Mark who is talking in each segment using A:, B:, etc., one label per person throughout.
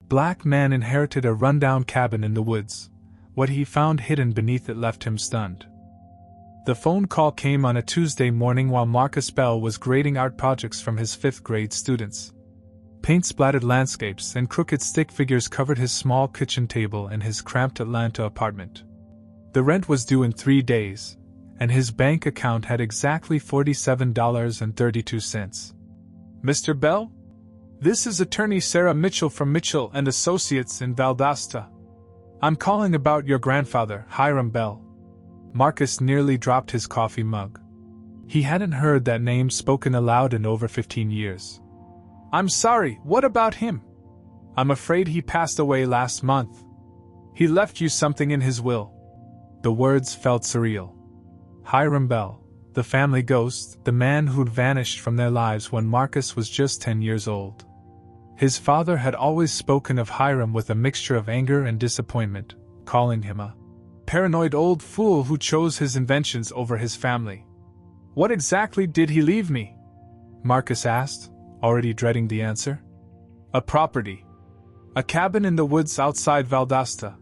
A: Black man inherited a rundown cabin in the woods. What he found hidden beneath it left him stunned. The phone call came on a Tuesday morning while Marcus Bell was grading art projects from his 5th grade students. Paint-splattered landscapes and crooked stick figures covered his small kitchen table and his cramped Atlanta apartment. The rent was due in 3 days, and his bank account had exactly $47.32. Mr. Bell? This is attorney Sarah Mitchell from Mitchell and Associates in Valdosta. I'm calling about your grandfather, Hiram Bell. Marcus nearly dropped his coffee mug. He hadn't heard that name spoken aloud in over 15 years. I'm sorry, what about him? I'm afraid he passed away last month. He left you something in his will. The words felt surreal. Hiram Bell, the family ghost, the man who'd vanished from their lives when Marcus was just 10 years old. His father had always spoken of Hiram with a mixture of anger and disappointment, calling him a paranoid old fool who chose his inventions over his family. What exactly did he leave me? Marcus asked, already dreading the answer. A property. A cabin in the woods outside Valdosta.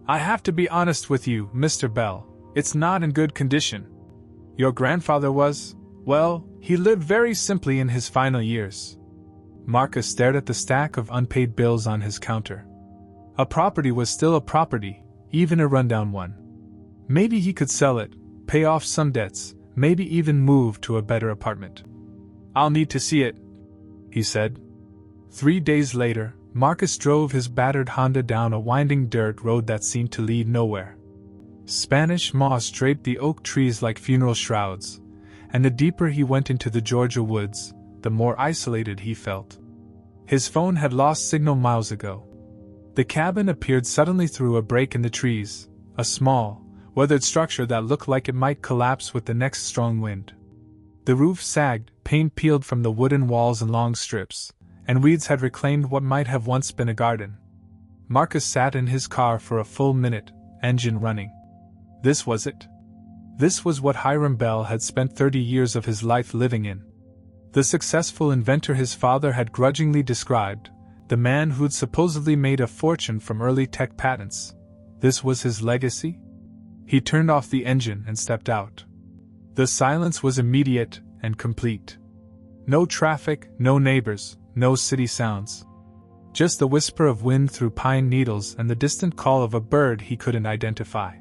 A: I have to be honest with you, Mr. Bell, it's not in good condition. Your grandfather was, well, he lived very simply in his final years. Marcus stared at the stack of unpaid bills on his counter. A property was still a property, even a rundown one. Maybe he could sell it, pay off some debts, maybe even move to a better apartment. I'll need to see it, he said. 3 days later, Marcus drove his battered Honda down a winding dirt road that seemed to lead nowhere. Spanish moss draped the oak trees like funeral shrouds, and the deeper he went into the Georgia woods, the more isolated he felt. His phone had lost signal miles ago. The cabin appeared suddenly through a break in the trees, a small, weathered structure that looked like it might collapse with the next strong wind. The roof sagged, paint peeled from the wooden walls in long strips, and weeds had reclaimed what might have once been a garden. Marcus sat in his car for a full minute, engine running. This was it. This was what Hiram Bell had spent 30 years of his life living in. The successful inventor his father had grudgingly described, the man who'd supposedly made a fortune from early tech patents. This was his legacy? He turned off the engine and stepped out. The silence was immediate and complete. No traffic, no neighbors, no city sounds. Just the whisper of wind through pine needles and the distant call of a bird he couldn't identify.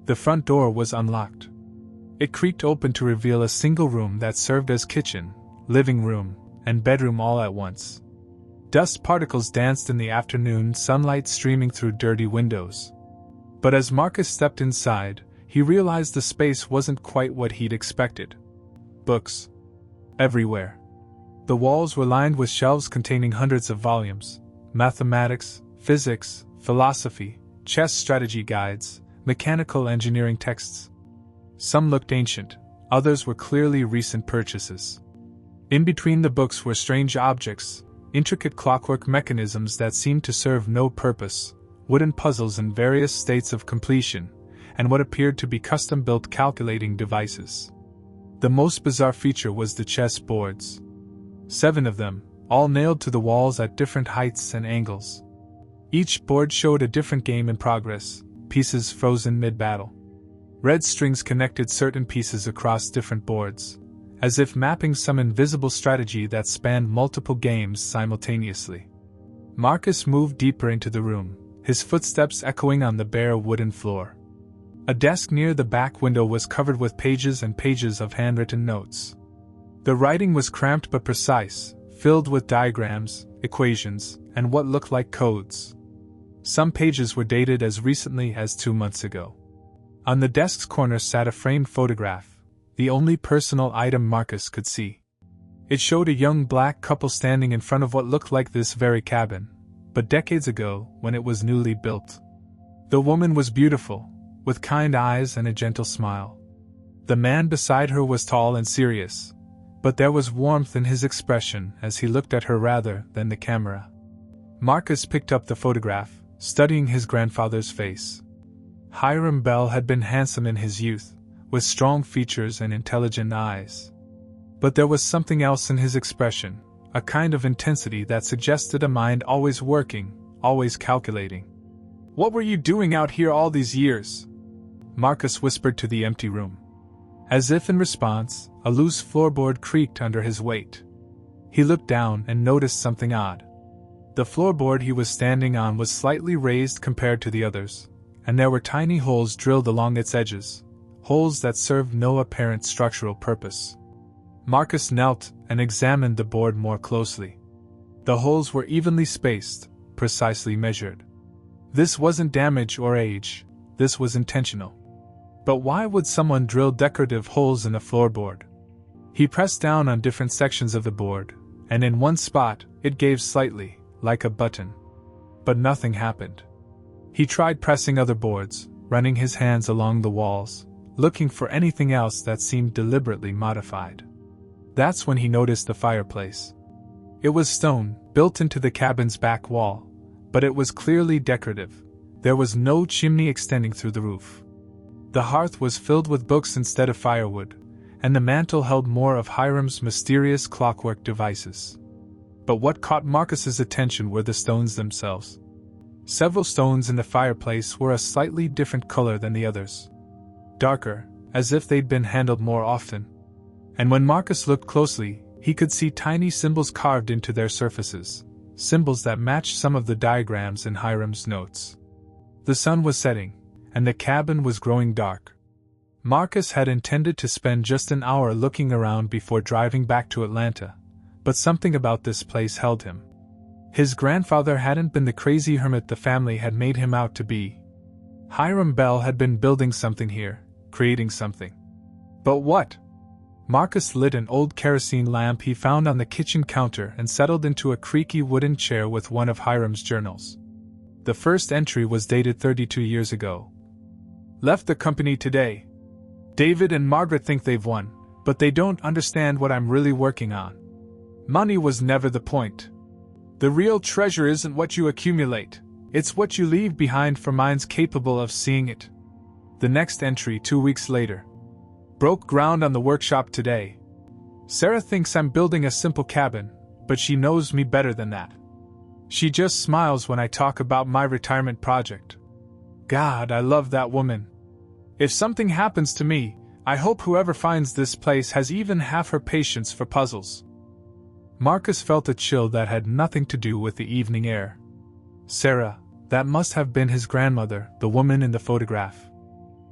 A: The front door was unlocked. It creaked open to reveal a single room that served as kitchen, living room, and bedroom all at once. Dust particles danced in the afternoon sunlight streaming through dirty windows. But as Marcus stepped inside, he realized the space wasn't quite what he'd expected. Books. Everywhere. The walls were lined with shelves containing hundreds of volumes: mathematics, physics, philosophy, chess strategy guides, mechanical engineering texts. Some looked ancient, others were clearly recent purchases. In between the books were strange objects, intricate clockwork mechanisms that seemed to serve no purpose, wooden puzzles in various states of completion, and what appeared to be custom-built calculating devices. The most bizarre feature was the chess boards. 7 of them, all nailed to the walls at different heights and angles. Each board showed a different game in progress, pieces frozen mid-battle. Red strings connected certain pieces across different boards, as if mapping some invisible strategy that spanned multiple games simultaneously. Marcus moved deeper into the room, his footsteps echoing on the bare wooden floor. A desk near the back window was covered with pages and pages of handwritten notes. The writing was cramped but precise, filled with diagrams, equations, and what looked like codes. Some pages were dated as recently as 2 months ago. On the desk's corner sat a framed photograph, the only personal item Marcus could see. It showed a young black couple standing in front of what looked like this very cabin, but decades ago when it was newly built. The woman was beautiful, with kind eyes and a gentle smile. The man beside her was tall and serious, but there was warmth in his expression as he looked at her rather than the camera. Marcus picked up the photograph, studying his grandfather's face. Hiram Bell had been handsome in his youth, with strong features and intelligent eyes. But there was something else in his expression, a kind of intensity that suggested a mind always working, always calculating. "What were you doing out here all these years?" Marcus whispered to the empty room. As if in response, a loose floorboard creaked under his weight. He looked down and noticed something odd. The floorboard he was standing on was slightly raised compared to the others, and there were tiny holes drilled along its edges, holes that served no apparent structural purpose. Marcus knelt and examined the board more closely. The holes were evenly spaced, precisely measured. This wasn't damage or age, this was intentional. But why would someone drill decorative holes in a floorboard? He pressed down on different sections of the board, and in one spot, it gave slightly, like a button. But nothing happened. He tried pressing other boards, running his hands along the walls, looking for anything else that seemed deliberately modified. That's when he noticed the fireplace. It was stone, built into the cabin's back wall, but it was clearly decorative. There was no chimney extending through the roof. The hearth was filled with books instead of firewood, and the mantel held more of Hiram's mysterious clockwork devices. But what caught Marcus's attention were the stones themselves. Several stones in the fireplace were a slightly different color than the others. Darker, as if they'd been handled more often. And when Marcus looked closely, he could see tiny symbols carved into their surfaces, symbols that matched some of the diagrams in Hiram's notes. The sun was setting, and the cabin was growing dark. Marcus had intended to spend just an hour looking around before driving back to Atlanta, but something about this place held him. His grandfather hadn't been the crazy hermit the family had made him out to be. Hiram Bell had been building something here, creating something. But what? Marcus lit an old kerosene lamp he found on the kitchen counter and settled into a creaky wooden chair with one of Hiram's journals. The first entry was dated 32 years ago. "Left the company today. David and Margaret think they've won, but they don't understand what I'm really working on. Money was never the point. The real treasure isn't what you accumulate, it's what you leave behind for minds capable of seeing it." The next entry 2 weeks later. "Broke ground on the workshop today. Sarah thinks I'm building a simple cabin, but she knows me better than that. She just smiles when I talk about my retirement project. God, I love that woman. If something happens to me, I hope whoever finds this place has even half her patience for puzzles." Marcus felt a chill that had nothing to do with the evening air. Sarah, that must have been his grandmother, the woman in the photograph.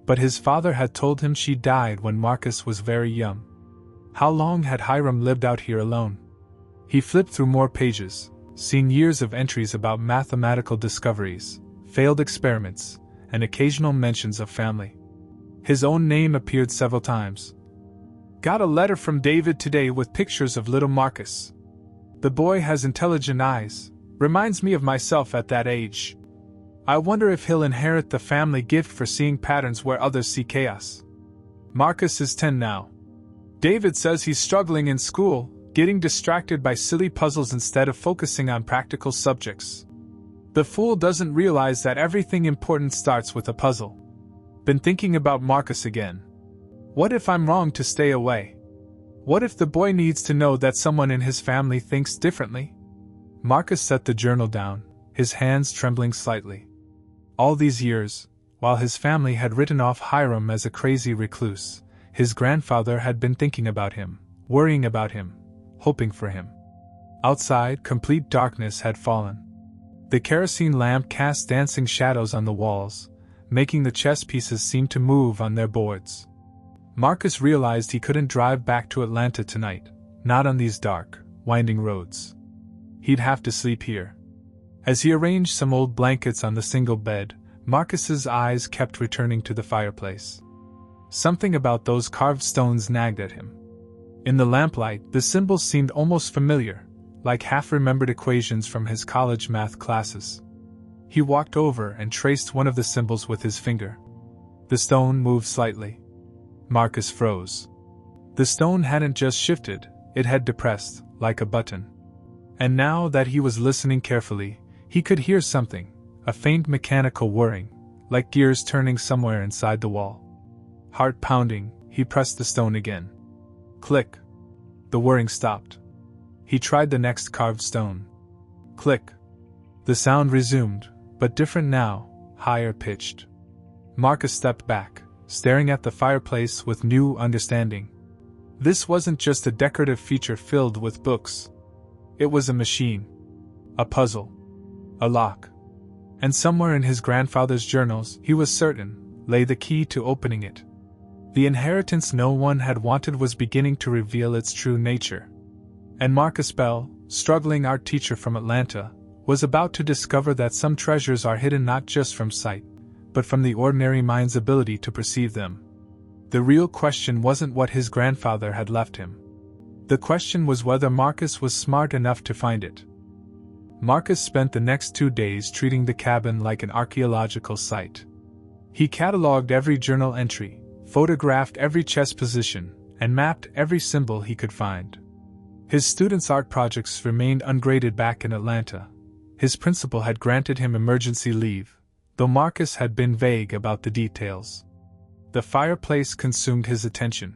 A: But his father had told him she died when Marcus was very young. How long had Hiram lived out here alone? He flipped through more pages, seeing years of entries about mathematical discoveries, failed experiments, and occasional mentions of family. His own name appeared several times. "Got a letter from David today with pictures of little Marcus. The boy has intelligent eyes, reminds me of myself at that age. I wonder if he'll inherit the family gift for seeing patterns where others see chaos. Marcus is 10 now. David says he's struggling in school, getting distracted by silly puzzles instead of focusing on practical subjects. The fool doesn't realize that everything important starts with a puzzle. Been thinking about Marcus again. What if I'm wrong to stay away? What if the boy needs to know that someone in his family thinks differently?" Marcus set the journal down, his hands trembling slightly. All these years, while his family had written off Hiram as a crazy recluse, his grandfather had been thinking about him, worrying about him, hoping for him. Outside, complete darkness had fallen. The kerosene lamp cast dancing shadows on the walls, making the chess pieces seem to move on their boards. Marcus realized he couldn't drive back to Atlanta tonight, not on these dark, winding roads. He'd have to sleep here. As he arranged some old blankets on the single bed, Marcus's eyes kept returning to the fireplace. Something about those carved stones nagged at him. In the lamplight, the symbols seemed almost familiar, like half-remembered equations from his college math classes. He walked over and traced one of the symbols with his finger. The stone moved slightly. Marcus froze. The stone hadn't just shifted, it had depressed, like a button. And now that he was listening carefully, he could hear something, a faint mechanical whirring, like gears turning somewhere inside the wall. Heart pounding, he pressed the stone again. Click. The whirring stopped. He tried the next carved stone. Click. The sound resumed, but different now, higher pitched. Marcus stepped back, staring at the fireplace with new understanding. This wasn't just a decorative feature filled with books. It was a machine. A puzzle. A lock. And somewhere in his grandfather's journals, he was certain, lay the key to opening it. The inheritance no one had wanted was beginning to reveal its true nature. And Marcus Bell, struggling art teacher from Atlanta, was about to discover that some treasures are hidden not just from sight, but from the ordinary mind's ability to perceive them. The real question wasn't what his grandfather had left him. The question was whether Marcus was smart enough to find it. Marcus spent the next 2 days treating the cabin like an archaeological site. He cataloged every journal entry, photographed every chess position, and mapped every symbol he could find. His students' art projects remained ungraded back in Atlanta. His principal had granted him emergency leave, though Marcus had been vague about the details. The fireplace consumed his attention.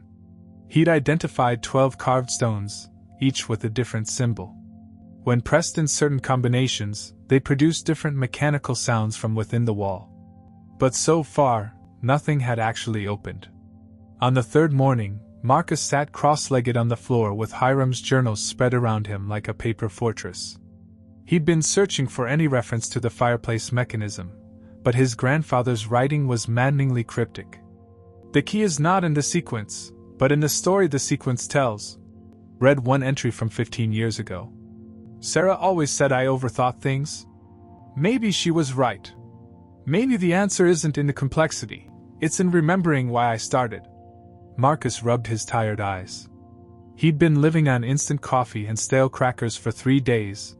A: He'd identified 12 carved stones, each with a different symbol. When pressed in certain combinations, they produced different mechanical sounds from within the wall. But so far, nothing had actually opened. On the third morning, Marcus sat cross-legged on the floor with Hiram's journals spread around him like a paper fortress. He'd been searching for any reference to the fireplace mechanism, but his grandfather's writing was maddeningly cryptic. The key is not in the sequence, but in the story the sequence tells. Read one entry from 15 years ago. Sarah always said I overthought things. Maybe she was right. Maybe the answer isn't in the complexity, it's in remembering why I started. Marcus rubbed his tired eyes. He'd been living on instant coffee and stale crackers for 3 days,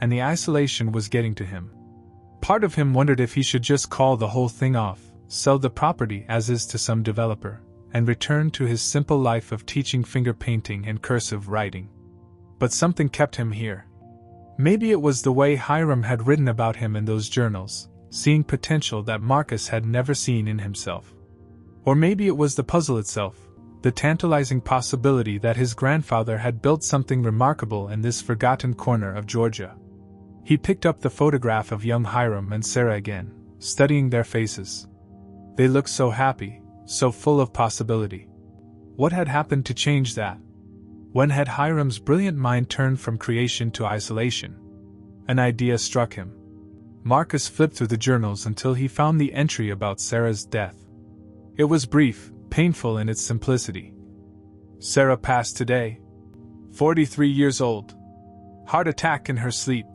A: and the isolation was getting to him. Part of him wondered if he should just call the whole thing off, sell the property as is to some developer, and return to his simple life of teaching finger painting and cursive writing. But something kept him here. Maybe it was the way Hiram had written about him in those journals, seeing potential that Marcus had never seen in himself. Or maybe it was the puzzle itself, the tantalizing possibility that his grandfather had built something remarkable in this forgotten corner of Georgia. He picked up the photograph of young Hiram and Sarah again, studying their faces. They looked so happy, so full of possibility. What had happened to change that? When had Hiram's brilliant mind turned from creation to isolation? An idea struck him. Marcus flipped through the journals until he found the entry about Sarah's death. It was brief, painful in its simplicity. Sarah passed today. 43 years old. Heart attack in her sleep.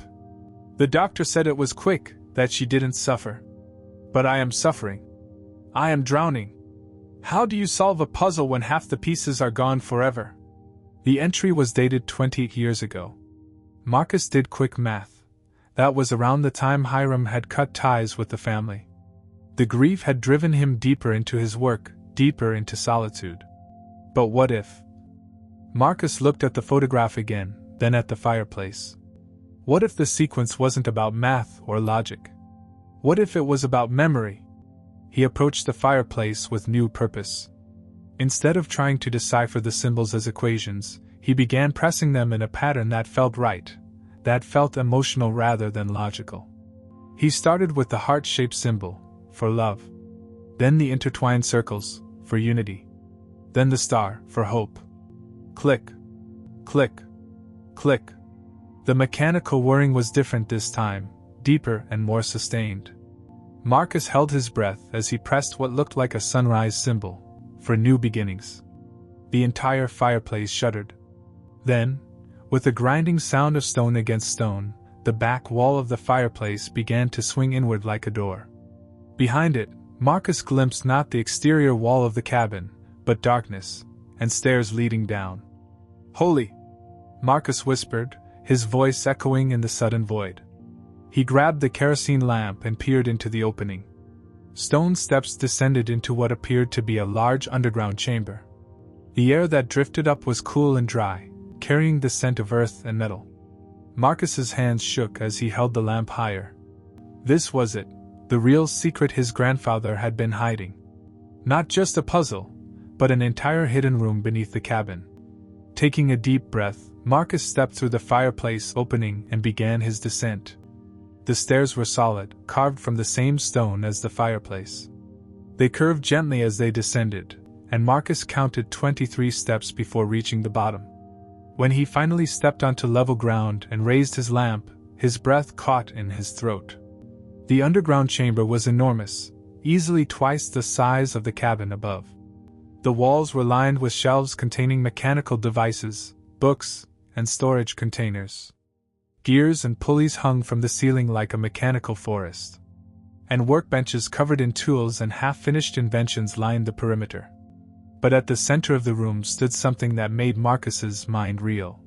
A: The doctor said it was quick, that she didn't suffer. But I am suffering. I am drowning. How do you solve a puzzle when half the pieces are gone forever? The entry was dated 20 years ago. Marcus did quick math. That was around the time Hiram had cut ties with the family. The grief had driven him deeper into his work, deeper into solitude. But what if? Marcus looked at the photograph again, then at the fireplace. What if the sequence wasn't about math or logic? What if it was about memory? He approached the fireplace with new purpose. Instead of trying to decipher the symbols as equations, he began pressing them in a pattern that felt right, that felt emotional rather than logical. He started with the heart-shaped symbol, for love. Then the intertwined circles, for unity. Then the star, for hope. Click. Click. Click. The mechanical whirring was different this time, deeper and more sustained. Marcus held his breath as he pressed what looked like a sunrise symbol, for new beginnings. The entire fireplace shuddered. Then, with a grinding sound of stone against stone, the back wall of the fireplace began to swing inward like a door. Behind it, Marcus glimpsed not the exterior wall of the cabin, but darkness, and stairs leading down. "Holy!" Marcus whispered, his voice echoing in the sudden void. He grabbed the kerosene lamp and peered into the opening. Stone steps descended into what appeared to be a large underground chamber. The air that drifted up was cool and dry, carrying the scent of earth and metal. Marcus's hands shook as he held the lamp higher. This was it, the real secret his grandfather had been hiding. Not just a puzzle, but an entire hidden room beneath the cabin. Taking a deep breath, Marcus stepped through the fireplace opening and began his descent. The stairs were solid, carved from the same stone as the fireplace. They curved gently as they descended, and Marcus counted 23 steps before reaching the bottom. When he finally stepped onto level ground and raised his lamp, his breath caught in his throat. The underground chamber was enormous, easily twice the size of the cabin above. The walls were lined with shelves containing mechanical devices, books, and storage containers. Gears and pulleys hung from the ceiling like a mechanical forest. And workbenches covered in tools and half-finished inventions lined the perimeter. But at the center of the room stood something that made Marcus's mind reel.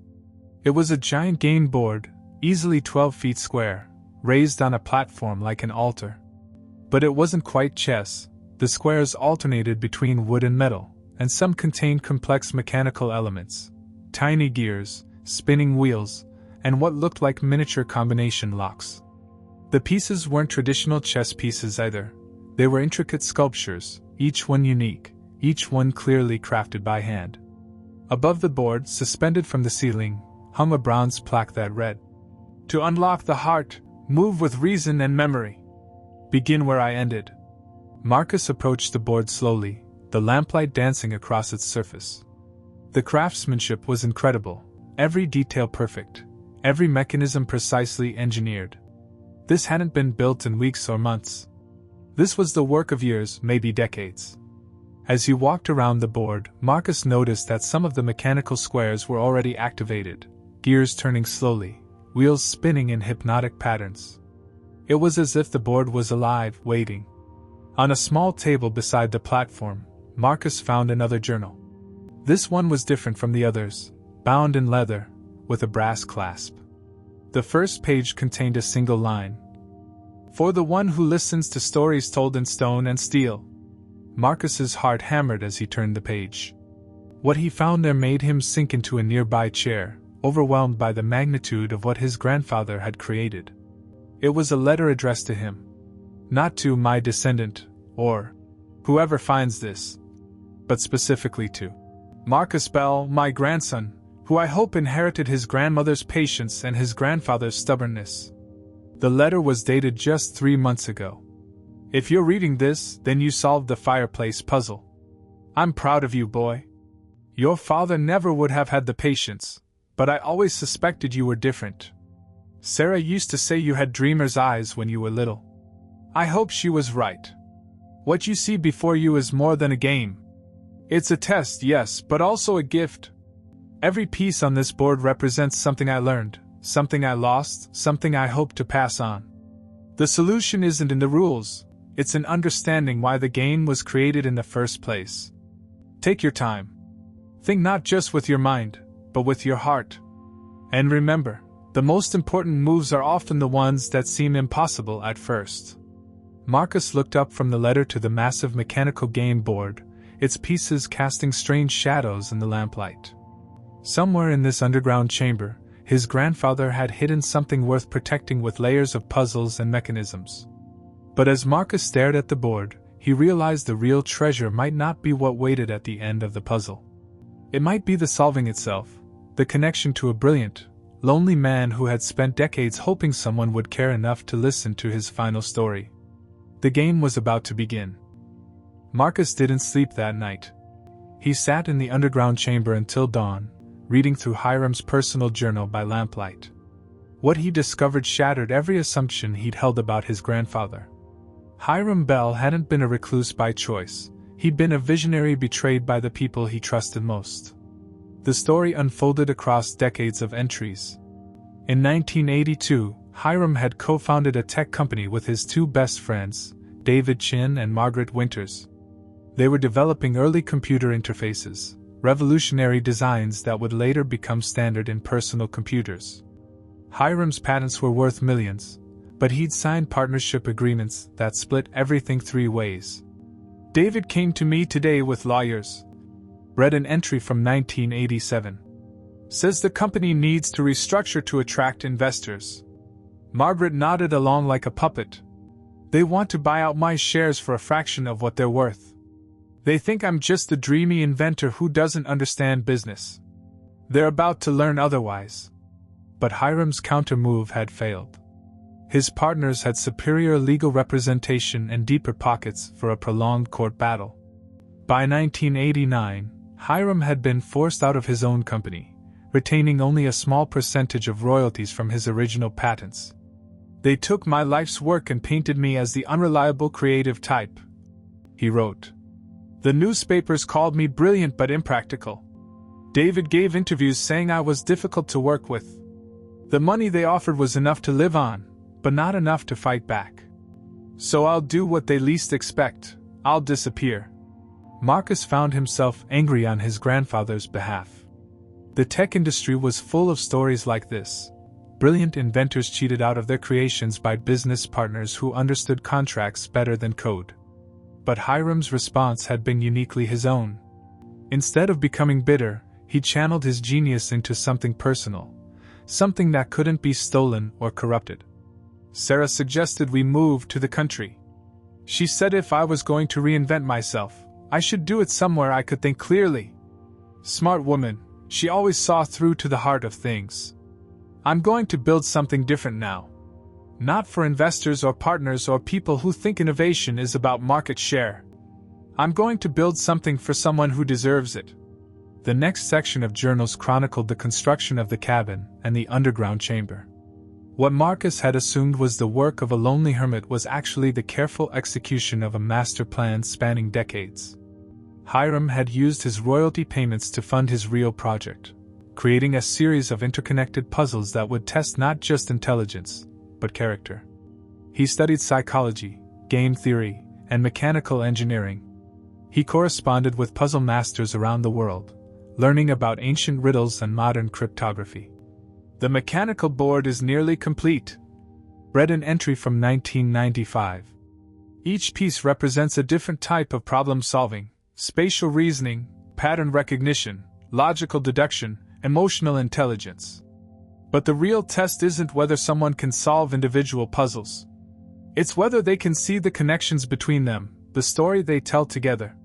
A: It was a giant game board, easily 12 feet square, raised on a platform like an altar. But it wasn't quite chess. The squares alternated between wood and metal, and some contained complex mechanical elements, tiny gears, spinning wheels, and what looked like miniature combination locks. The pieces weren't traditional chess pieces either. They were intricate sculptures, each one unique, each one clearly crafted by hand. Above the board, suspended from the ceiling, hung a bronze plaque that read, "To unlock the heart, move with reason and memory. Begin where I ended." Marcus approached the board slowly, the lamplight dancing across its surface. The craftsmanship was incredible, every detail perfect, every mechanism precisely engineered. This hadn't been built in weeks or months. This was the work of years, maybe decades. As he walked around the board, Marcus noticed that some of the mechanical squares were already activated, gears turning slowly, wheels spinning in hypnotic patterns. It was as if the board was alive, waiting. On a small table beside the platform, Marcus found another journal. This one was different from the others, bound in leather, with a brass clasp. The first page contained a single line. "For the one who listens to stories told in stone and steel." Marcus's heart hammered as he turned the page. What he found there made him sink into a nearby chair, overwhelmed by the magnitude of what his grandfather had created. It was a letter addressed to him. Not to "my descendant," or "whoever finds this," but specifically to Marcus Bell, my grandson, who I hope inherited his grandmother's patience and his grandfather's stubbornness. The letter was dated just 3 months ago. If you're reading this, then you solved the fireplace puzzle. I'm proud of you, boy. Your father never would have had the patience, but I always suspected you were different. Sarah used to say you had dreamer's eyes when you were little. I hope she was right. What you see before you is more than a game. It's a test, yes, but also a gift. Every piece on this board represents something I learned, something I lost, something I hope to pass on. The solution isn't in the rules, it's in understanding why the game was created in the first place. Take your time. Think not just with your mind, but with your heart. And remember, the most important moves are often the ones that seem impossible at first. Marcus looked up from the letter to the massive mechanical game board, its pieces casting strange shadows in the lamplight. Somewhere in this underground chamber, his grandfather had hidden something worth protecting with layers of puzzles and mechanisms. But as Marcus stared at the board, he realized the real treasure might not be what waited at the end of the puzzle. It might be the solving itself, the connection to a brilliant, lonely man who had spent decades hoping someone would care enough to listen to his final story. The game was about to begin. Marcus didn't sleep that night. He sat in the underground chamber until dawn, reading through Hiram's personal journal by lamplight. What he discovered shattered every assumption he'd held about his grandfather. Hiram Bell hadn't been a recluse by choice, he'd been a visionary betrayed by the people he trusted most. The story unfolded across decades of entries. In 1982, Hiram had co-founded a tech company with his two best friends, David Chin and Margaret Winters. They were developing early computer interfaces, revolutionary designs that would later become standard in personal computers. Hiram's patents were worth millions, but he'd signed partnership agreements that split everything 3 ways. David came to me today with lawyers. Read an entry from 1987. Says the company needs to restructure to attract investors. Margaret nodded along like a puppet. They want to buy out my shares for a fraction of what they're worth. They think I'm just a dreamy inventor who doesn't understand business. They're about to learn otherwise. But Hiram's counter-move had failed. His partners had superior legal representation and deeper pockets for a prolonged court battle. By 1989, Hiram had been forced out of his own company, retaining only a small percentage of royalties from his original patents. "They took my life's work and painted me as the unreliable creative type," he wrote. "The newspapers called me brilliant but impractical. David gave interviews saying I was difficult to work with. The money they offered was enough to live on, but not enough to fight back. So I'll do what they least expect, I'll disappear." Marcus found himself angry on his grandfather's behalf. The tech industry was full of stories like this. Brilliant inventors cheated out of their creations by business partners who understood contracts better than code. But Hiram's response had been uniquely his own. Instead of becoming bitter, he channeled his genius into something personal, something that couldn't be stolen or corrupted. "Sarah suggested we move to the country. She said if I was going to reinvent myself, I should do it somewhere I could think clearly. Smart woman, she always saw through to the heart of things. I'm going to build something different now. Not for investors or partners or people who think innovation is about market share. I'm going to build something for someone who deserves it." The next section of journals chronicled the construction of the cabin and the underground chamber. What Marcus had assumed was the work of a lonely hermit was actually the careful execution of a master plan spanning decades. Hiram had used his royalty payments to fund his real project, creating a series of interconnected puzzles that would test not just intelligence, but character. He studied psychology, game theory, and mechanical engineering. He corresponded with puzzle masters around the world, learning about ancient riddles and modern cryptography. "The mechanical board is nearly complete," read an entry from 1995. "Each piece represents a different type of problem solving: spatial reasoning, pattern recognition, logical deduction, emotional intelligence. But the real test isn't whether someone can solve individual puzzles. It's whether they can see the connections between them, the story they tell together."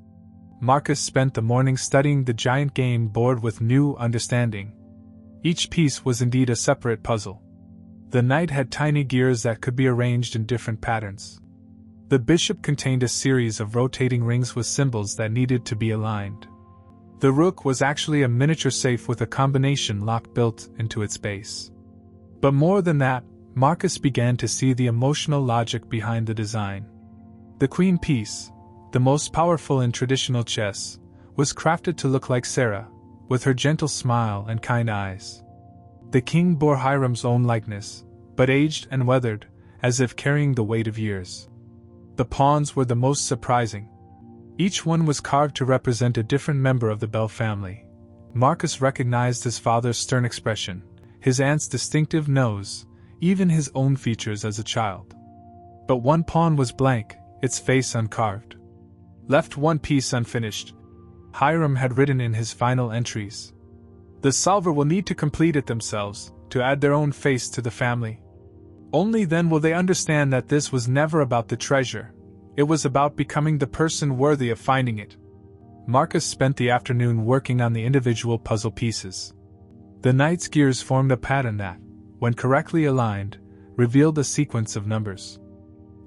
A: Marcus spent the morning studying the giant game board with new understanding. Each piece was indeed a separate puzzle. The knight had tiny gears that could be arranged in different patterns. The bishop contained a series of rotating rings with symbols that needed to be aligned. The rook was actually a miniature safe with a combination lock built into its base. But more than that, Marcus began to see the emotional logic behind the design. The queen piece, the most powerful in traditional chess, was crafted to look like Sarah, with her gentle smile and kind eyes. The king bore Hiram's own likeness, but aged and weathered, as if carrying the weight of years. The pawns were the most surprising. Each one was carved to represent a different member of the Bell family. Marcus recognized his father's stern expression, his aunt's distinctive nose, even his own features as a child. But one pawn was blank, its face uncarved. Left one piece unfinished. Hiram had written in his final entries. "The solver will need to complete it themselves, to add their own face to the family. Only then will they understand that this was never about the treasure. It was about becoming the person worthy of finding it." Marcus spent the afternoon working on the individual puzzle pieces. The knight's gears formed a pattern that, when correctly aligned, revealed a sequence of numbers.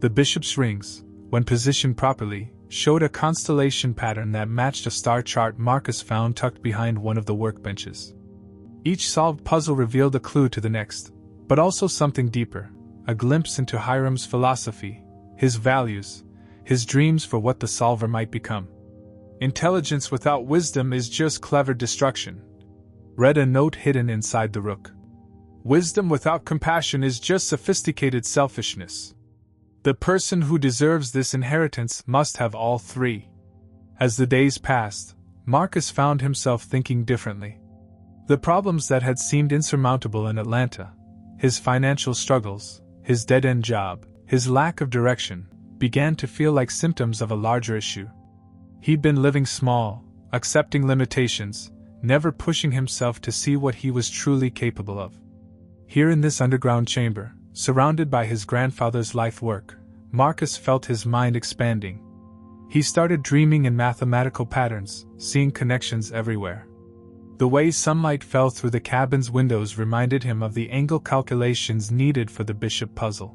A: The bishop's rings, when positioned properly, showed a constellation pattern that matched a star chart Marcus found tucked behind one of the workbenches. Each solved puzzle revealed a clue to the next, but also something deeper, a glimpse into Hiram's philosophy, his values, his dreams for what the solver might become. "Intelligence without wisdom is just clever destruction," read a note hidden inside the rook. "Wisdom without compassion is just sophisticated selfishness. The person who deserves this inheritance must have all three." As the days passed, Marcus found himself thinking differently. The problems that had seemed insurmountable in Atlanta, his financial struggles, his dead-end job, his lack of direction, began to feel like symptoms of a larger issue. He'd been living small, accepting limitations, never pushing himself to see what he was truly capable of. Here in this underground chamber, surrounded by his grandfather's life work, Marcus felt his mind expanding. He started dreaming in mathematical patterns, seeing connections everywhere. The way sunlight fell through the cabin's windows reminded him of the angle calculations needed for the bishop puzzle.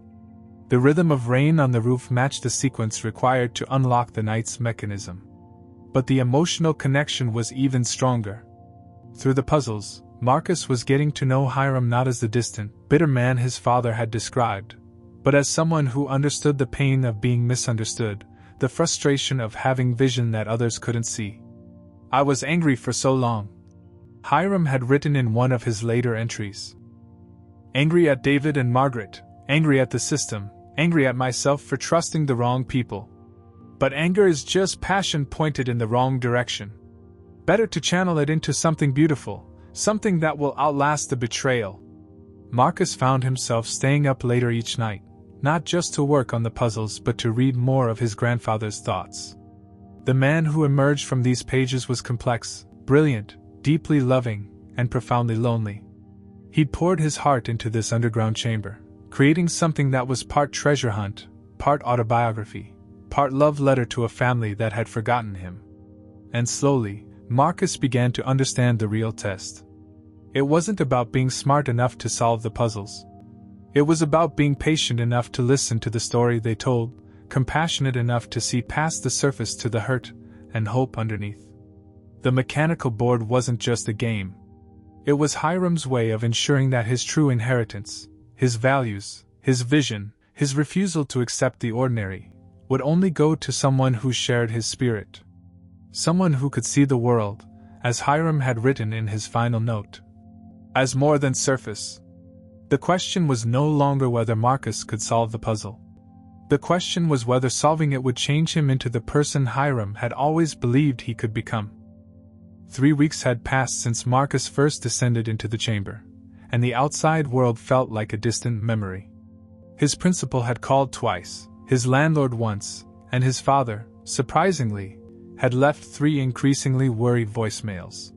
A: The rhythm of rain on the roof matched the sequence required to unlock the night's mechanism. But the emotional connection was even stronger. Through the puzzles, Marcus was getting to know Hiram not as the distant, bitter man his father had described, but as someone who understood the pain of being misunderstood, the frustration of having vision that others couldn't see. "I was angry for so long," Hiram had written in one of his later entries. "Angry at David and Margaret, angry at the system, angry at myself for trusting the wrong people. But anger is just passion pointed in the wrong direction. Better to channel it into something beautiful, something that will outlast the betrayal." Marcus found himself staying up later each night, not just to work on the puzzles but to read more of his grandfather's thoughts. The man who emerged from these pages was complex, brilliant, deeply loving, and profoundly lonely. He'd poured his heart into this underground chamber, creating something that was part treasure hunt, part autobiography, part love letter to a family that had forgotten him. And slowly, Marcus began to understand the real test. It wasn't about being smart enough to solve the puzzles. It was about being patient enough to listen to the story they told, compassionate enough to see past the surface to the hurt and hope underneath. The mechanical board wasn't just a game. It was Hiram's way of ensuring that his true inheritance, his values, his vision, his refusal to accept the ordinary, would only go to someone who shared his spirit. Someone who could see the world, as Hiram had written in his final note, as more than surface. The question was no longer whether Marcus could solve the puzzle. The question was whether solving it would change him into the person Hiram had always believed he could become. 3 weeks had passed since Marcus first descended into the chamber, and the outside world felt like a distant memory. His principal had called twice, his landlord once, and his father, surprisingly, had left 3 increasingly worried voicemails.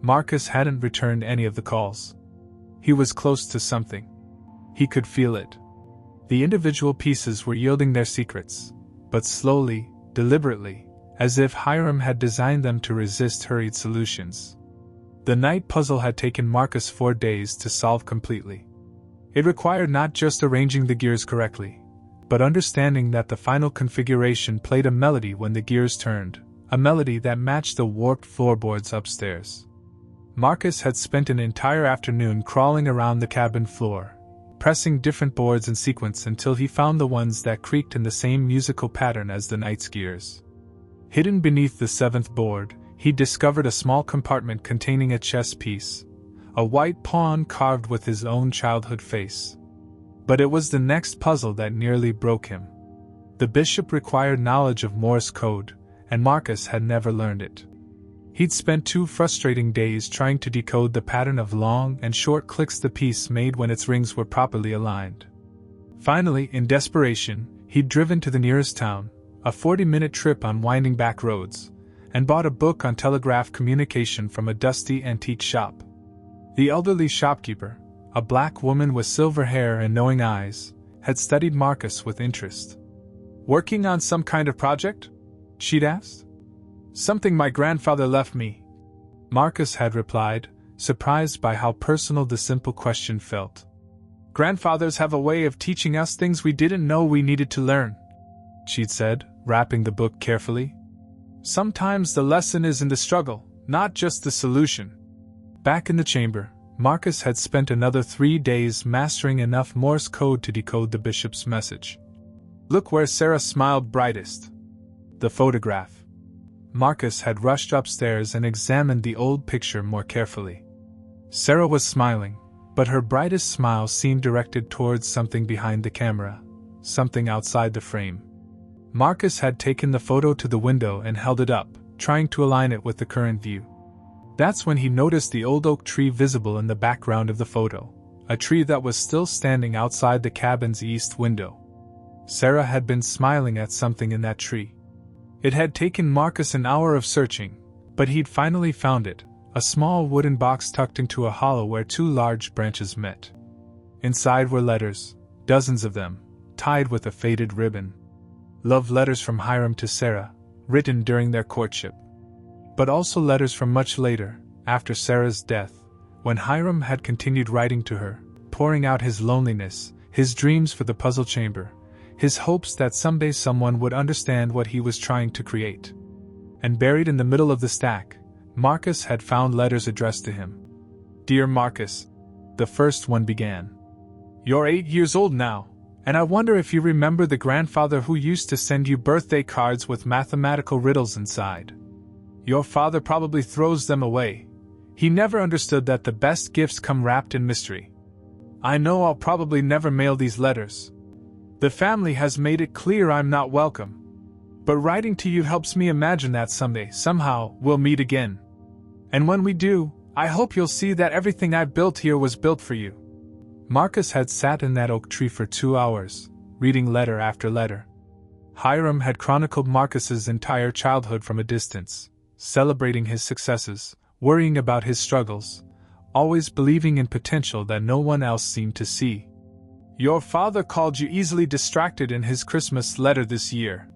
A: Marcus hadn't returned any of the calls. He was close to something. He could feel it. The individual pieces were yielding their secrets, but slowly, deliberately, as if Hiram had designed them to resist hurried solutions. The night puzzle had taken Marcus 4 days to solve completely. It required not just arranging the gears correctly, but understanding that the final configuration played a melody when the gears turned, a melody that matched the warped floorboards upstairs. Marcus had spent an entire afternoon crawling around the cabin floor, pressing different boards in sequence until he found the ones that creaked in the same musical pattern as the night's gears. Hidden beneath the 7th board, he discovered a small compartment containing a chess piece, a white pawn carved with his own childhood face. But it was the next puzzle that nearly broke him. The bishop required knowledge of Morse code, and Marcus had never learned it. He'd spent 2 frustrating days trying to decode the pattern of long and short clicks the piece made when its rings were properly aligned. Finally, in desperation, he'd driven to the nearest town, a 40-minute trip on winding back roads, and bought a book on telegraph communication from a dusty antique shop. The elderly shopkeeper, a black woman with silver hair and knowing eyes, had studied Marcus with interest. "Working on some kind of project?" she'd asked. "Something my grandfather left me," Marcus had replied, surprised by how personal the simple question felt. "Grandfathers have a way of teaching us things we didn't know we needed to learn," she'd said, wrapping the book carefully. "Sometimes the lesson is in the struggle, not just the solution." Back in the chamber, Marcus had spent another 3 days mastering enough Morse code to decode the bishop's message. "Look where Sarah smiled brightest." The photograph. Marcus had rushed upstairs and examined the old picture more carefully. Sarah was smiling, but her brightest smile seemed directed towards something behind the camera, something outside the frame. Marcus had taken the photo to the window and held it up, trying to align it with the current view. That's when he noticed the old oak tree visible in the background of the photo, a tree that was still standing outside the cabin's east window. Sarah had been smiling at something in that tree. It had taken Marcus an hour of searching, but he'd finally found it, a small wooden box tucked into a hollow where 2 large branches met. Inside were letters, dozens of them, tied with a faded ribbon. Love letters from Hiram to Sarah, written during their courtship. But also letters from much later, after Sarah's death, when Hiram had continued writing to her, pouring out his loneliness, his dreams for the puzzle chamber, his hopes that someday someone would understand what he was trying to create. And buried in the middle of the stack, Marcus had found letters addressed to him. "Dear Marcus," the first one began. "You're 8 years old now, and I wonder if you remember the grandfather who used to send you birthday cards with mathematical riddles inside. Your father probably throws them away. He never understood that the best gifts come wrapped in mystery. I know I'll probably never mail these letters. The family has made it clear I'm not welcome. But writing to you helps me imagine that someday, somehow, we'll meet again. And when we do, I hope you'll see that everything I built here was built for you." Marcus had sat in that oak tree for 2 hours, reading letter after letter. Hiram had chronicled Marcus's entire childhood from a distance, celebrating his successes, worrying about his struggles, always believing in potential that no one else seemed to see. "Your father called you easily distracted in his Christmas letter this year.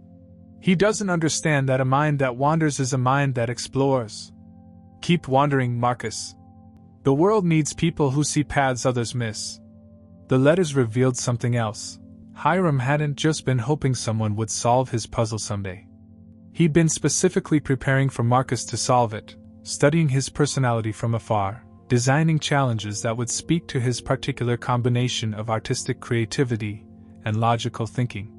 A: He doesn't understand that a mind that wanders is a mind that explores. Keep wandering, Marcus. The world needs people who see paths others miss." The letters revealed something else. Hiram hadn't just been hoping someone would solve his puzzle someday. He'd been specifically preparing for Marcus to solve it, studying his personality from afar, designing challenges that would speak to his particular combination of artistic creativity and logical thinking.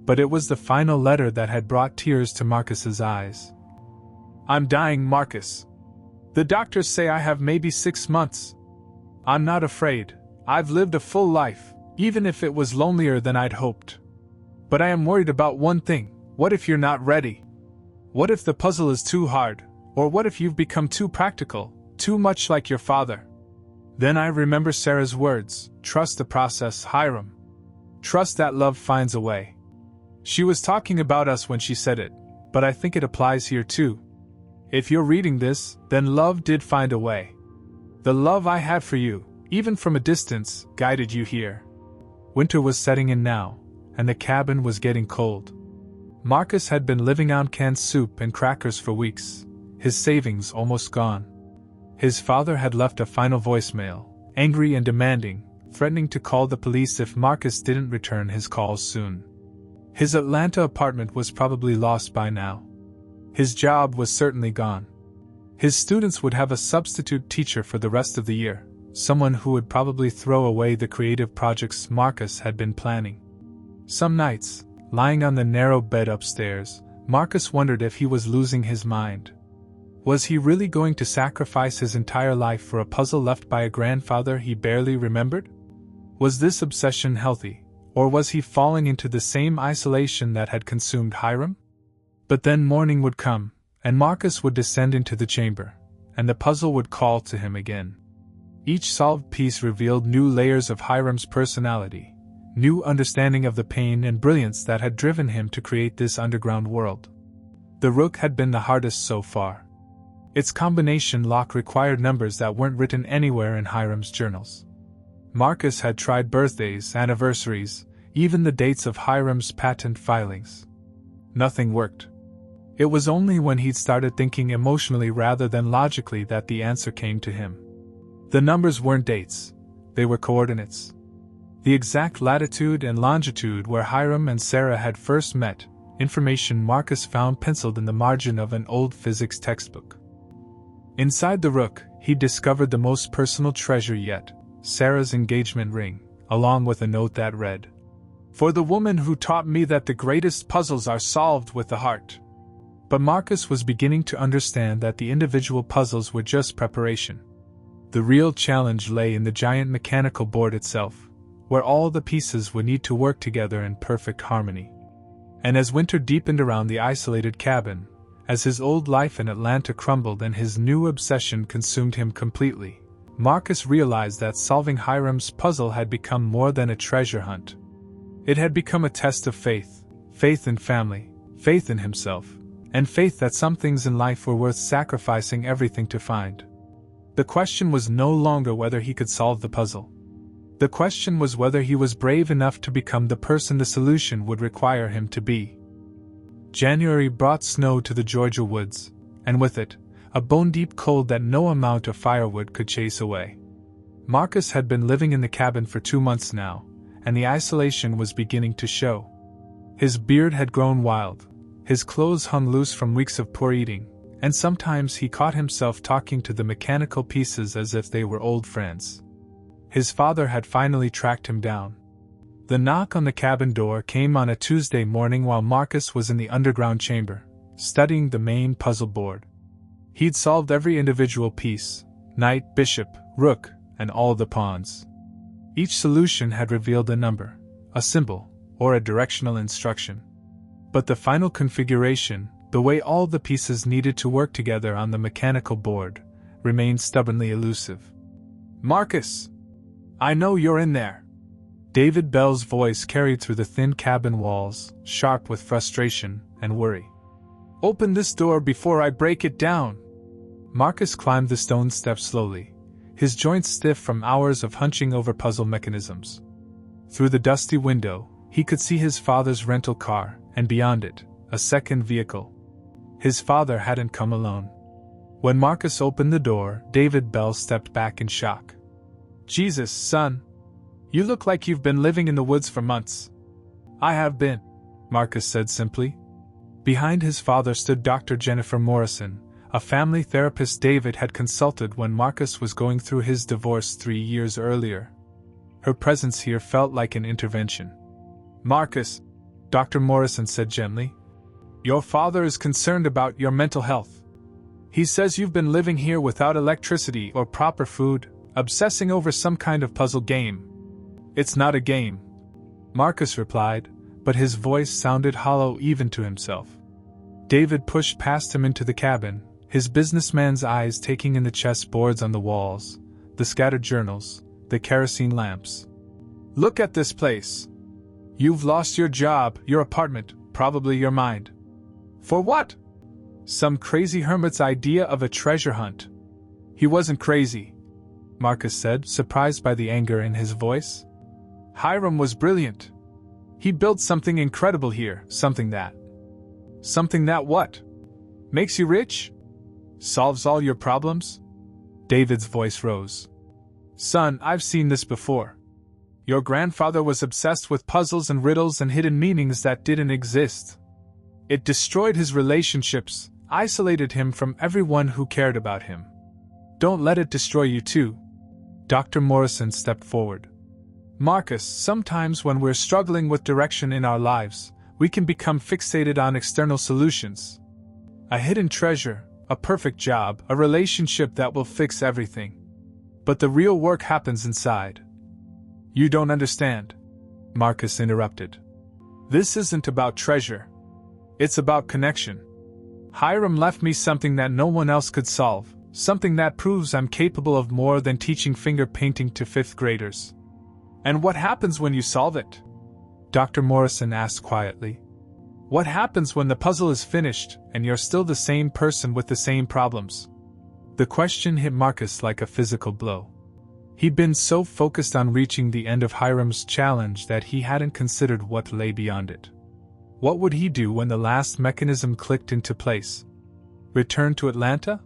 A: But it was the final letter that had brought tears to Marcus's eyes. "I'm dying, Marcus. The doctors say I have maybe 6 months. I'm not afraid. I've lived a full life, even if it was lonelier than I'd hoped. But I am worried about one thing. What if you're not ready? What if the puzzle is too hard? Or what if you've become too practical, too much like your father?" Then I remember Sarah's words, "Trust the process, Hiram. Trust that love finds a way." She was talking about us when she said it, but I think it applies here too. If you're reading this, then love did find a way. The love I had for you, even from a distance, guided you here. Winter was setting in now, and the cabin was getting cold. Marcus had been living on canned soup and crackers for weeks, his savings almost gone. His father had left a final voicemail, angry and demanding, threatening to call the police if Marcus didn't return his calls soon. His Atlanta apartment was probably lost by now. His job was certainly gone. His students would have a substitute teacher for the rest of the year, someone who would probably throw away the creative projects Marcus had been planning. Some nights, lying on the narrow bed upstairs, Marcus wondered if he was losing his mind. Was he really going to sacrifice his entire life for a puzzle left by a grandfather he barely remembered? Was this obsession healthy? Or was he falling into the same isolation that had consumed Hiram? But then morning would come, and Marcus would descend into the chamber, and the puzzle would call to him again. Each solved piece revealed new layers of Hiram's personality, new understanding of the pain and brilliance that had driven him to create this underground world. The rook had been the hardest so far. Its combination lock required numbers that weren't written anywhere in Hiram's journals. Marcus had tried birthdays, anniversaries, even the dates of Hiram's patent filings. Nothing worked. It was only when he'd started thinking emotionally rather than logically that the answer came to him. The numbers weren't dates, they were coordinates. The exact latitude and longitude where Hiram and Sarah had first met, information Marcus found penciled in the margin of an old physics textbook. Inside the rook, he discovered the most personal treasure yet, Sarah's engagement ring, along with a note that read, "For the woman who taught me that the greatest puzzles are solved with the heart." But Marcus was beginning to understand that the individual puzzles were just preparation. The real challenge lay in the giant mechanical board itself, where all the pieces would need to work together in perfect harmony. And as winter deepened around the isolated cabin, as his old life in Atlanta crumbled and his new obsession consumed him completely, Marcus realized that solving Hiram's puzzle had become more than a treasure hunt. It had become a test of faith, faith in family, faith in himself, and faith that some things in life were worth sacrificing everything to find. The question was no longer whether he could solve the puzzle. The question was whether he was brave enough to become the person the solution would require him to be. January brought snow to the Georgia woods, and with it, a bone-deep cold that no amount of firewood could chase away. Marcus had been living in the cabin for 2 months now, and the isolation was beginning to show. His beard had grown wild, his clothes hung loose from weeks of poor eating, and sometimes he caught himself talking to the mechanical pieces as if they were old friends. His father had finally tracked him down. The knock on the cabin door came on a Tuesday morning while Marcus was in the underground chamber, studying the main puzzle board. He'd solved every individual piece: knight, bishop, rook, and all the pawns. Each solution had revealed a number, a symbol, or a directional instruction. But the final configuration, the way all the pieces needed to work together on the mechanical board, remained stubbornly elusive. "Marcus! I know you're in there!" David Bell's voice carried through the thin cabin walls, sharp with frustration and worry. "Open this door before I break it down!" Marcus climbed the stone steps slowly, his joints stiff from hours of hunching over puzzle mechanisms. Through the dusty window, he could see his father's rental car, and beyond it, a second vehicle. His father hadn't come alone. When Marcus opened the door, David Bell stepped back in shock. "Jesus, son! You look like you've been living in the woods for months." "I have been," Marcus said simply. Behind his father stood Dr. Jennifer Morrison, a family therapist David had consulted when Marcus was going through his divorce 3 years earlier. Her presence here felt like an intervention. "Marcus," Dr. Morrison said gently, "your father is concerned about your mental health. He says you've been living here without electricity or proper food, obsessing over some kind of puzzle game." "It's not a game," Marcus replied, but his voice sounded hollow even to himself. David pushed past him into the cabin, his businessman's eyes taking in the chess boards on the walls, the scattered journals, the kerosene lamps. "Look at this place. You've lost your job, your apartment, probably your mind. For what? Some crazy hermit's idea of a treasure hunt." "He wasn't crazy," Marcus said, surprised by the anger in his voice. "Hiram was brilliant. He built something incredible here, something that what? Makes you rich? Solves all your problems?" David's voice rose. "Son, I've seen this before. Your grandfather was obsessed with puzzles and riddles and hidden meanings that didn't exist. It destroyed his relationships, isolated him from everyone who cared about him. Don't let it destroy you too." Dr. Morrison stepped forward. "Marcus, sometimes when we're struggling with direction in our lives, we can become fixated on external solutions. A hidden treasure, a perfect job, a relationship that will fix everything. But the real work happens inside." "You don't understand," Marcus interrupted. "This isn't about treasure. It's about connection. Hiram left me something that no one else could solve, something that proves I'm capable of more than teaching finger painting to 5th graders." "And what happens when you solve it?" Dr. Morrison asked quietly. "What happens when the puzzle is finished and you're still the same person with the same problems?" The question hit Marcus like a physical blow. He'd been so focused on reaching the end of Hiram's challenge that he hadn't considered what lay beyond it. What would he do when the last mechanism clicked into place? Return to Atlanta?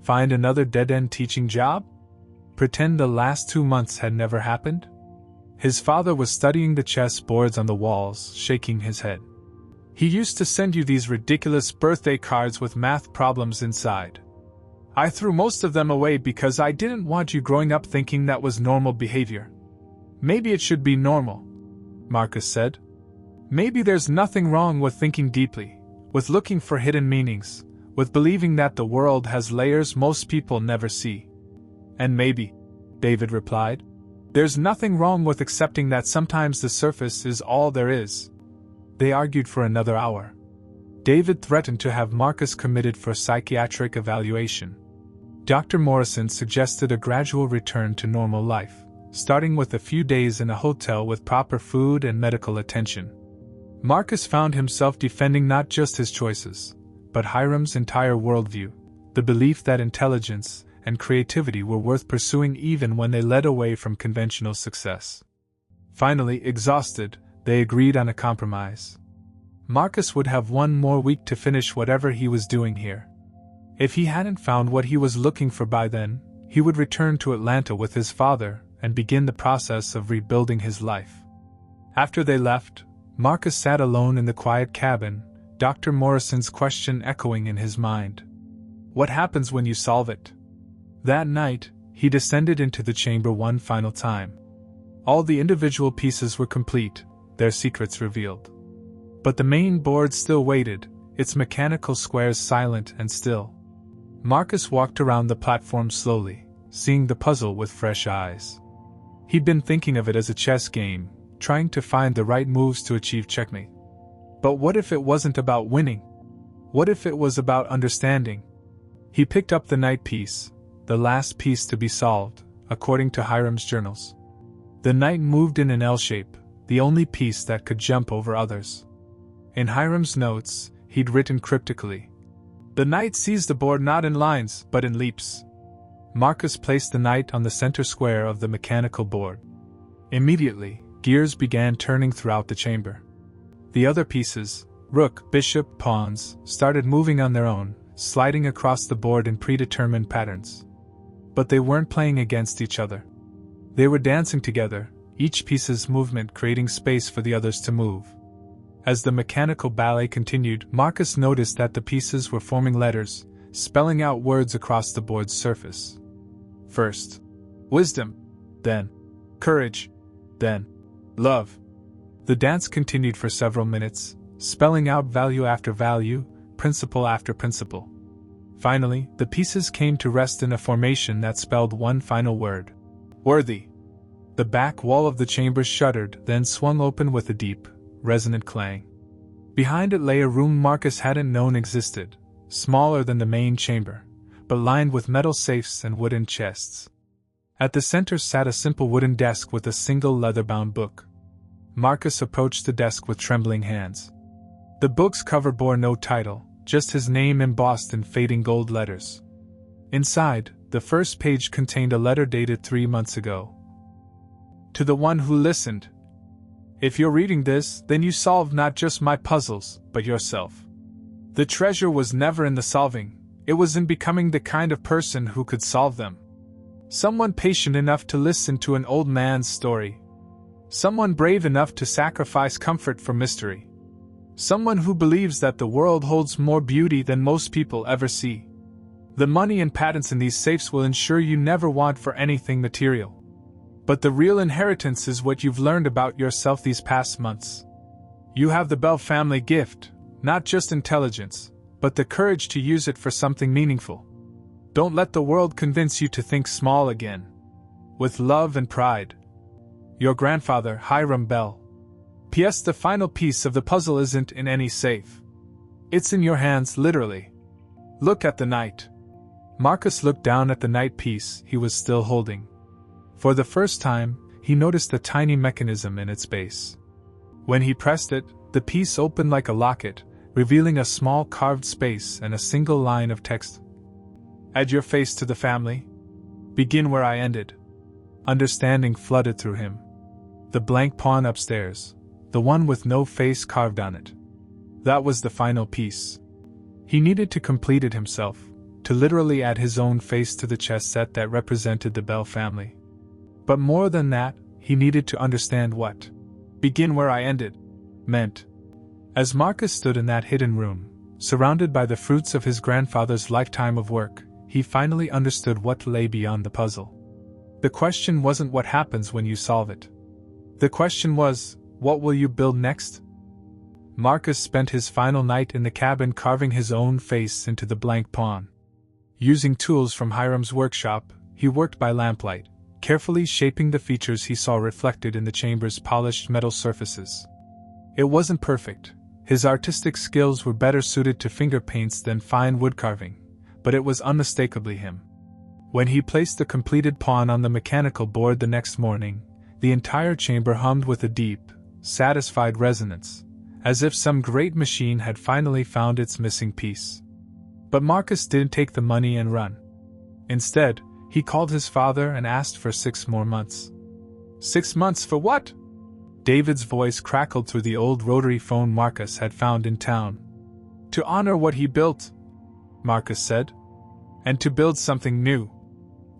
A: Find another dead-end teaching job? Pretend the last 2 months had never happened? His father was studying the chess boards on the walls, shaking his head. "He used to send you these ridiculous birthday cards with math problems inside. I threw most of them away because I didn't want you growing up thinking that was normal behavior." "Maybe it should be normal," Marcus said. "Maybe there's nothing wrong with thinking deeply, with looking for hidden meanings, with believing that the world has layers most people never see." "And maybe," David replied, "there's nothing wrong with accepting that sometimes the surface is all there is." They argued for another hour. David threatened to have Marcus committed for psychiatric evaluation. Dr. Morrison suggested a gradual return to normal life, starting with a few days in a hotel with proper food and medical attention. Marcus found himself defending not just his choices, but Hiram's entire worldview, the belief that intelligence and creativity were worth pursuing even when they led away from conventional success. Finally, exhausted, they agreed on a compromise. Marcus would have 1 more week to finish whatever he was doing here. If he hadn't found what he was looking for by then, he would return to Atlanta with his father and begin the process of rebuilding his life. After they left, Marcus sat alone in the quiet cabin, Dr. Morrison's question echoing in his mind. What happens when you solve it? That night, he descended into the chamber one final time. All the individual pieces were complete, their secrets revealed. But the main board still waited, its mechanical squares silent and still. Marcus walked around the platform slowly, seeing the puzzle with fresh eyes. He'd been thinking of it as a chess game, trying to find the right moves to achieve checkmate. But what if it wasn't about winning? What if it was about understanding? He picked up the knight piece, the last piece to be solved, according to Hiram's journals. The knight moved in an L shape, the only piece that could jump over others. In Hiram's notes, he'd written cryptically, "The knight sees the board not in lines, but in leaps." Marcus placed the knight on the center square of the mechanical board. Immediately, gears began turning throughout the chamber. The other pieces, rook, bishop, pawns, started moving on their own, sliding across the board in predetermined patterns. But they weren't playing against each other. They were dancing together, each piece's movement creating space for the others to move. As the mechanical ballet continued, Marcus noticed that the pieces were forming letters, spelling out words across the board's surface. First, wisdom, then, courage, then, love. The dance continued for several minutes, spelling out value after value, principle after principle. Finally, the pieces came to rest in a formation that spelled one final word. Worthy. The back wall of the chamber shuddered, then swung open with a deep, resonant clang. Behind it lay a room Marcus hadn't known existed, smaller than the main chamber, but lined with metal safes and wooden chests. At the center sat a simple wooden desk with a single leather-bound book. Marcus approached the desk with trembling hands. The book's cover bore no title, just his name embossed in fading gold letters. Inside, the first page contained a letter dated 3 months ago. To the one who listened. If you're reading this, then you solved not just my puzzles, but yourself. The treasure was never in the solving, it was in becoming the kind of person who could solve them. Someone patient enough to listen to an old man's story. Someone brave enough to sacrifice comfort for mystery. Someone who believes that the world holds more beauty than most people ever see. The money and patents in these safes will ensure you never want for anything material. But the real inheritance is what you've learned about yourself these past months. You have the Bell family gift, not just intelligence, but the courage to use it for something meaningful. Don't let the world convince you to think small again. With love and pride. Your grandfather, Hiram Bell. P.S. The final piece of the puzzle isn't in any safe. It's in your hands, literally. Look at the knight. Marcus looked down at the knight piece he was still holding. For the first time, he noticed a tiny mechanism in its base. When he pressed it, the piece opened like a locket, revealing a small carved space and a single line of text. Add your face to the family. Begin where I ended. Understanding flooded through him. The blank pawn upstairs, the one with no face carved on it. That was the final piece. He needed to complete it himself, to literally add his own face to the chess set that represented the Bell family. But more than that, he needed to understand what "begin where I ended" meant. As Marcus stood in that hidden room, surrounded by the fruits of his grandfather's lifetime of work, he finally understood what lay beyond the puzzle. The question wasn't what happens when you solve it. The question was, what will you build next? Marcus spent his final night in the cabin carving his own face into the blank pawn. Using tools from Hiram's workshop, he worked by lamplight, carefully shaping the features he saw reflected in the chamber's polished metal surfaces. It wasn't perfect. His artistic skills were better suited to finger paints than fine wood carving, but it was unmistakably him. When he placed the completed pawn on the mechanical board the next morning, the entire chamber hummed with a deep, satisfied resonance, as if some great machine had finally found its missing piece. But Marcus didn't take the money and run. Instead, he called his father and asked for 6 more months. 6 months for what? David's voice crackled through the old rotary phone Marcus had found in town. To honor what he built, Marcus said. And to build something new.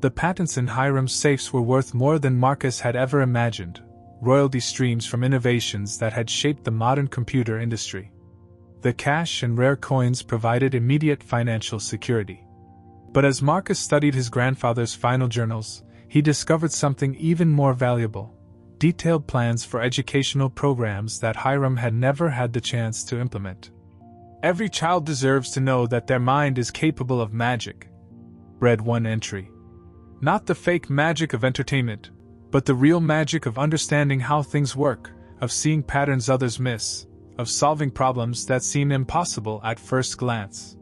A: The patents in Hiram's safes were worth more than Marcus had ever imagined, royalty streams from innovations that had shaped the modern computer industry. The cash and rare coins provided immediate financial security. But as Marcus studied his grandfather's final journals, he discovered something even more valuable: detailed plans for educational programs that Hiram had never had the chance to implement. "Every child deserves to know that their mind is capable of magic," read one entry. "Not the fake magic of entertainment, but the real magic of understanding how things work, of seeing patterns others miss, of solving problems that seem impossible at first glance."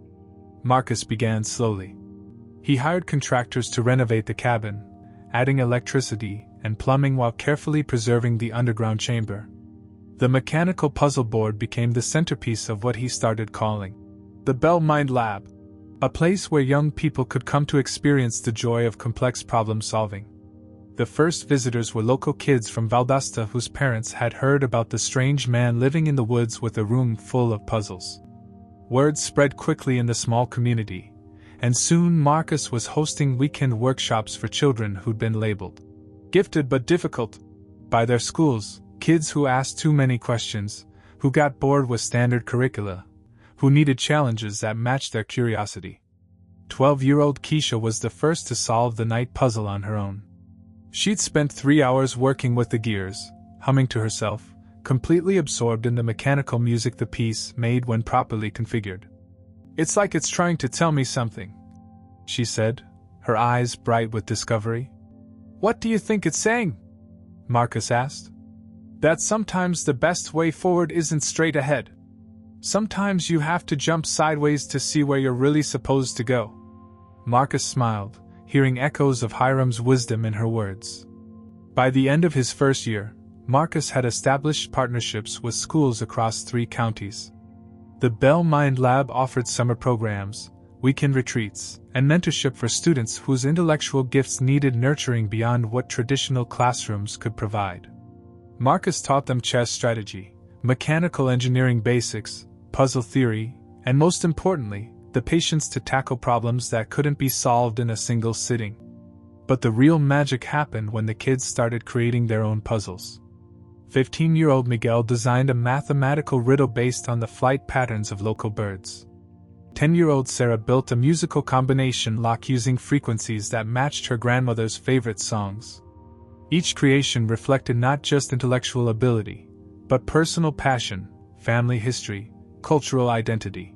A: Marcus began slowly. He hired contractors to renovate the cabin, adding electricity and plumbing while carefully preserving the underground chamber. The mechanical puzzle board became the centerpiece of what he started calling the Bell Mind Lab, a place where young people could come to experience the joy of complex problem solving. The first visitors were local kids from Valdosta whose parents had heard about the strange man living in the woods with a room full of puzzles. Word spread quickly in the small community, and soon Marcus was hosting weekend workshops for children who'd been labeled gifted but difficult by their schools, kids who asked too many questions, who got bored with standard curricula, who needed challenges that matched their curiosity. 12-year-old Keisha was the first to solve the night puzzle on her own. She'd spent 3 hours working with the gears, humming to herself, completely absorbed in the mechanical music the piece made when properly configured. "It's like it's trying to tell me something," she said, her eyes bright with discovery. "What do you think it's saying?" Marcus asked. "That sometimes the best way forward isn't straight ahead. Sometimes you have to jump sideways to see where you're really supposed to go." Marcus smiled, hearing echoes of Hiram's wisdom in her words. By the end of his first year, Marcus had established partnerships with schools across 3 counties. The Bell Mind Lab offered summer programs, weekend retreats, and mentorship for students whose intellectual gifts needed nurturing beyond what traditional classrooms could provide. Marcus taught them chess strategy, mechanical engineering basics, puzzle theory, and most importantly, the patience to tackle problems that couldn't be solved in a single sitting. But the real magic happened when the kids started creating their own puzzles. 15-year-old Miguel designed a mathematical riddle based on the flight patterns of local birds. 10-year-old Sarah built a musical combination lock using frequencies that matched her grandmother's favorite songs. Each creation reflected not just intellectual ability, but personal passion, family history, cultural identity.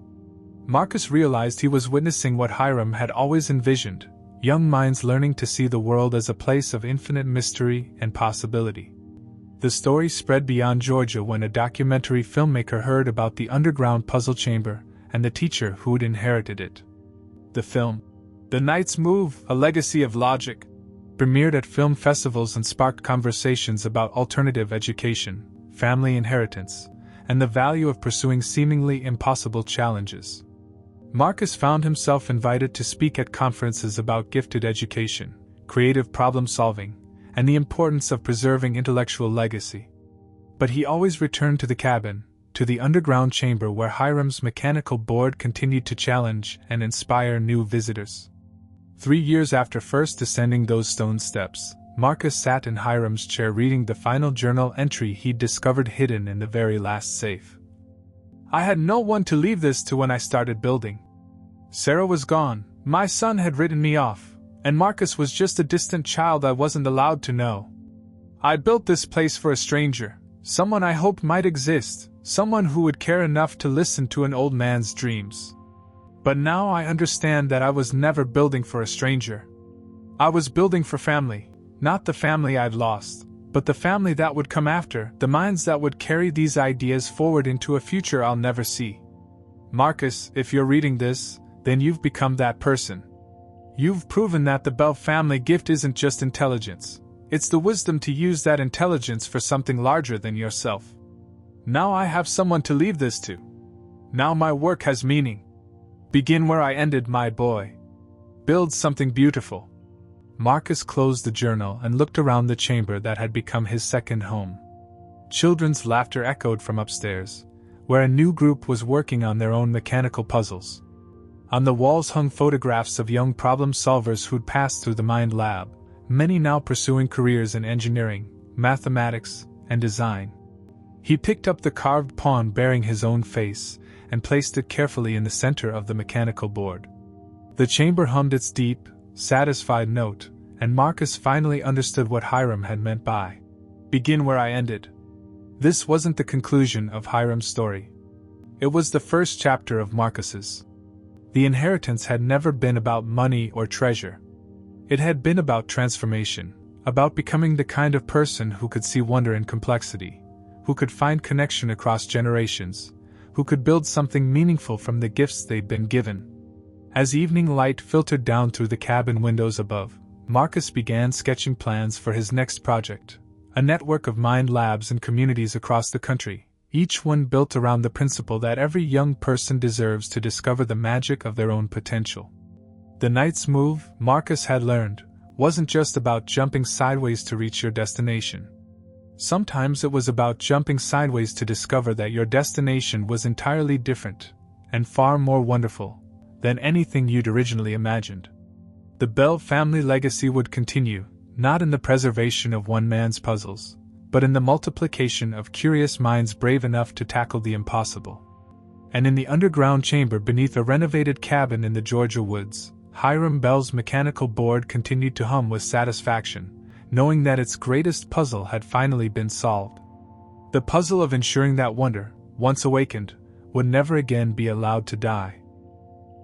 A: Marcus realized he was witnessing what Hiram had always envisioned: young minds learning to see the world as a place of infinite mystery and possibility. The story spread beyond Georgia when a documentary filmmaker heard about the underground puzzle chamber and the teacher who'd inherited it. The film, The Knight's Move: A Legacy of Logic, premiered at film festivals and sparked conversations about alternative education, family inheritance, and the value of pursuing seemingly impossible challenges. Marcus found himself invited to speak at conferences about gifted education, creative problem solving, and the importance of preserving intellectual legacy. But he always returned to the cabin, to the underground chamber where Hiram's mechanical board continued to challenge and inspire new visitors. 3 years after first descending those stone steps, Marcus sat in Hiram's chair reading the final journal entry he'd discovered hidden in the very last safe. "I had no one to leave this to when I started building. Sarah was gone, my son had written me off, and Marcus was just a distant child I wasn't allowed to know. I built this place for a stranger, someone I hoped might exist, someone who would care enough to listen to an old man's dreams. But now I understand that I was never building for a stranger. I was building for family, not the family I'd lost, but the family that would come after, the minds that would carry these ideas forward into a future I'll never see. Marcus, if you're reading this, then you've become that person. You've proven that the Bell family gift isn't just intelligence, it's the wisdom to use that intelligence for something larger than yourself. Now I have someone to leave this to. Now my work has meaning. Begin where I ended, my boy. Build something beautiful." Marcus closed the journal and looked around the chamber that had become his second home. Children's laughter echoed from upstairs, where a new group was working on their own mechanical puzzles. On the walls hung photographs of young problem solvers who'd passed through the Mind Lab, many now pursuing careers in engineering, mathematics, and design. He picked up the carved pawn bearing his own face and placed it carefully in the center of the mechanical board. The chamber hummed its deep, satisfied note, and Marcus finally understood what Hiram had meant by "begin where I ended." This wasn't the conclusion of Hiram's story. It was the first chapter of Marcus's. The inheritance had never been about money or treasure. It had been about transformation, about becoming the kind of person who could see wonder in complexity, who could find connection across generations, who could build something meaningful from the gifts they'd been given. As evening light filtered down through the cabin windows above, Marcus began sketching plans for his next project, a network of mind labs and communities across the country, each one built around the principle that every young person deserves to discover the magic of their own potential. The night's move, Marcus had learned, wasn't just about jumping sideways to reach your destination. Sometimes it was about jumping sideways to discover that your destination was entirely different, and far more wonderful, than anything you'd originally imagined. The Bell family legacy would continue, not in the preservation of one man's puzzles, but in the multiplication of curious minds brave enough to tackle the impossible. And in the underground chamber beneath a renovated cabin in the Georgia woods, Hiram Bell's mechanical board continued to hum with satisfaction, knowing that its greatest puzzle had finally been solved. The puzzle of ensuring that wonder, once awakened, would never again be allowed to die.